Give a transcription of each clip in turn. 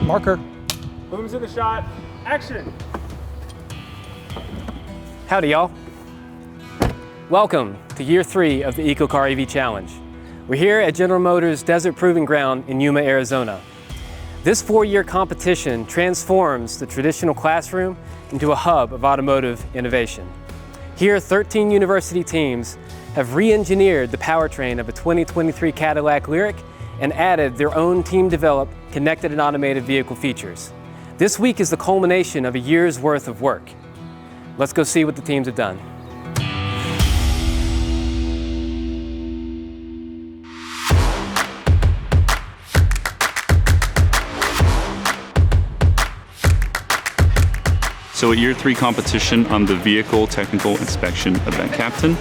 Marker. Boom's in the shot. Action. Howdy, y'all. Welcome to year 3 of the EcoCAR EV Challenge. We're here at General Motors Desert Proving Ground in Yuma, Arizona. This 4-year competition transforms the traditional classroom into a hub of automotive innovation. Here, 13 university teams have re-engineered the powertrain of a 2023 Cadillac Lyriq and added their own team-developed connected and automated vehicle features. This week is the culmination of a year's worth of work. Let's go see what the teams have done. So at year 3 competition, I'm the Vehicle Technical Inspection Event Captain,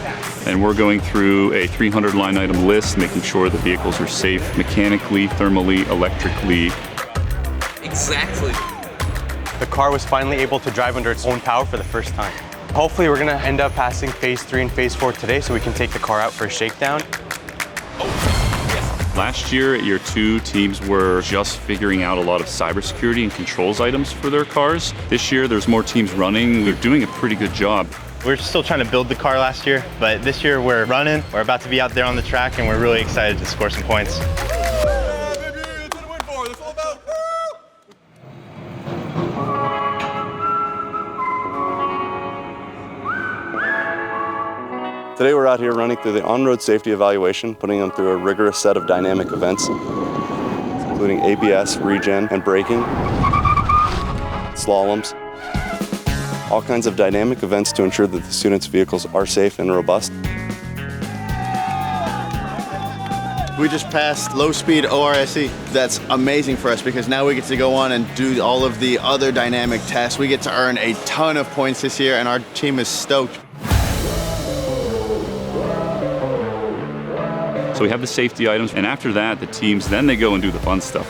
and we're going through a 300 line item list, making sure the vehicles are safe mechanically, thermally, electrically. Exactly. The car was finally able to drive under its own power for the first time. Hopefully we're gonna end up passing phase 3 and phase 4 today so we can take the car out for a shakedown. Last year at year 2, teams were just figuring out a lot of cybersecurity and controls items for their cars. This year, there's more teams running. They're doing a pretty good job. We're still trying to build the car last year, but this year we're running. We're about to be out there on the track, and we're really excited to score some points. Today we're out here running through the on-road safety evaluation, putting them through a rigorous set of dynamic events, including ABS, regen, and braking, slaloms, all kinds of dynamic events to ensure that the students' vehicles are safe and robust. We just passed low-speed ORSE. That's amazing for us because now we get to go on and do all of the other dynamic tests. We get to earn a ton of points this year, and our team is stoked. So we have the safety items, and after that, the teams, then they go and do the fun stuff.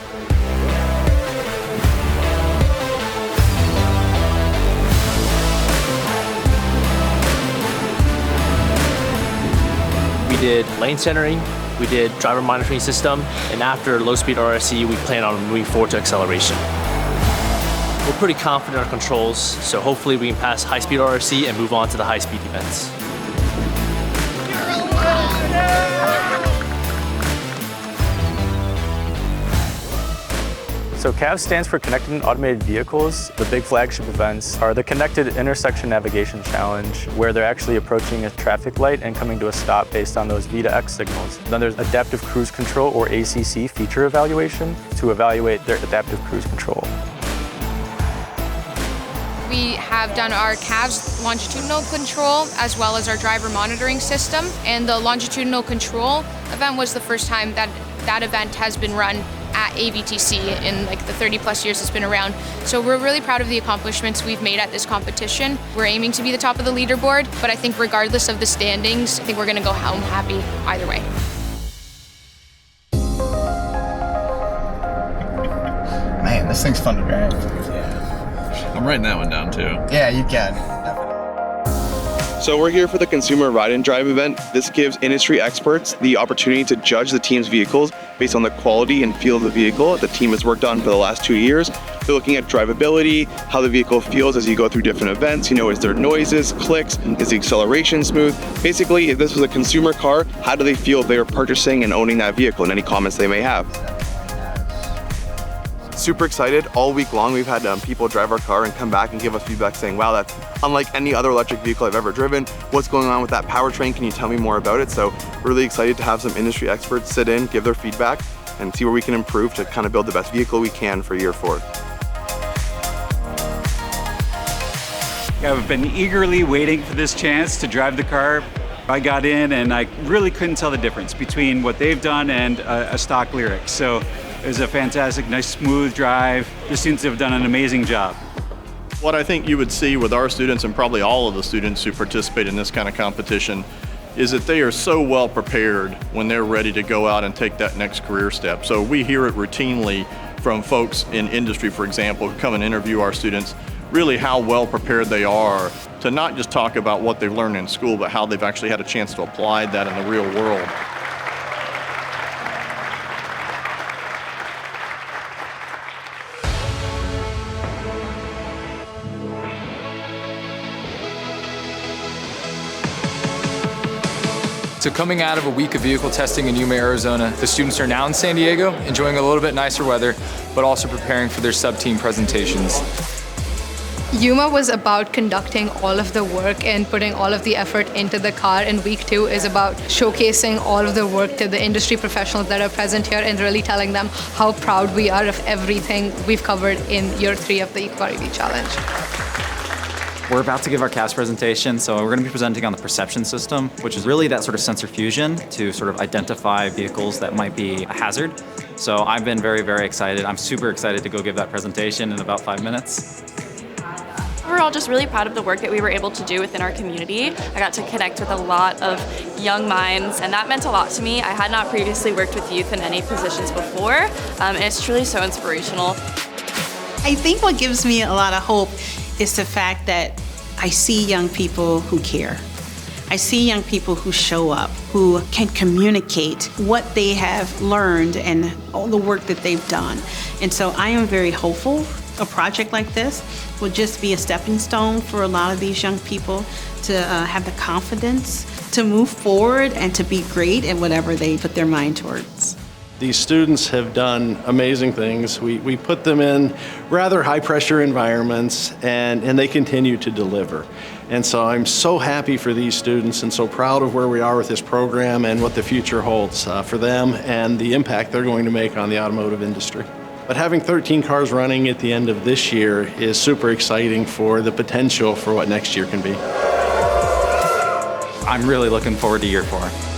We did lane centering, we did driver monitoring system, and after low-speed RSE, we plan on moving forward to acceleration. We're pretty confident in our controls, so hopefully we can pass high-speed RSE and move on to the high-speed events. So CAV stands for Connected and Automated Vehicles. The big flagship events are the Connected Intersection Navigation Challenge, where they're actually approaching a traffic light and coming to a stop based on those V to X signals. Then there's Adaptive Cruise Control, or ACC, feature evaluation to evaluate their adaptive cruise control. We have done our CAV's longitudinal control as well as our driver monitoring system. And the longitudinal control event was the first time that that event has been run at AVTC in like the 30 plus years it's been around. So we're really proud of the accomplishments we've made at this competition. We're aiming to be the top of the leaderboard, but I think regardless of the standings, I think we're gonna go home happy either way. Man, this thing's fun to drive. Yeah. I'm writing that one down too. Yeah, you can. So we're here for the Consumer Ride and Drive event. This gives industry experts the opportunity to judge the team's vehicles based on the quality and feel of the vehicle that the team has worked on for the last 2 years. They're looking at drivability, how the vehicle feels as you go through different events. You know, is there noises, clicks, is the acceleration smooth? Basically, if this was a consumer car, how do they feel if they are purchasing and owning that vehicle, and any comments they may have. Super excited. All week long we've had people drive our car and come back and give us feedback saying, wow, that's unlike any other electric vehicle I've ever driven. What's going on with that powertrain? Can you tell me more about it? So really excited to have some industry experts sit in, give their feedback, and see where we can improve to kind of build the best vehicle we can for year 4. I've been eagerly waiting for this chance to drive the car. I got in and I really couldn't tell the difference between what they've done and a stock Lyriq. So it was a fantastic, nice, smooth drive. The students have done an amazing job. What I think you would see with our students, and probably all of the students who participate in this kind of competition, is that they are so well prepared when they're ready to go out and take that next career step. So we hear it routinely from folks in industry, for example, who come and interview our students, really how well prepared they are to not just talk about what they've learned in school, but how they've actually had a chance to apply that in the real world. So coming out of a week of vehicle testing in Yuma, Arizona, the students are now in San Diego, enjoying a little bit nicer weather, but also preparing for their sub-team presentations. Yuma was about conducting all of the work and putting all of the effort into the car, and week 2 is about showcasing all of the work to the industry professionals that are present here and really telling them how proud we are of everything we've covered in year 3 of the EcoCAR EV Challenge. We're about to give our CAS presentation, so we're going to be presenting on the perception system, which is really that sort of sensor fusion to sort of identify vehicles that might be a hazard. So I've been very, very excited. I'm super excited to go give that presentation in about 5 minutes. We're all just really proud of the work that we were able to do within our community. I got to connect with a lot of young minds, and that meant a lot to me. I had not previously worked with youth in any positions before, and it's truly so inspirational. I think what gives me a lot of hope is the fact that I see young people who care. I see young people who show up, who can communicate what they have learned and all the work that they've done. And so I am very hopeful a project like this will just be a stepping stone for a lot of these young people to have the confidence to move forward and to be great at whatever they put their mind towards. These students have done amazing things. We put them in rather high pressure environments and they continue to deliver. And so I'm so happy for these students and so proud of where we are with this program and what the future holds for them and the impact they're going to make on the automotive industry. But having 13 cars running at the end of this year is super exciting for the potential for what next year can be. I'm really looking forward to year 4.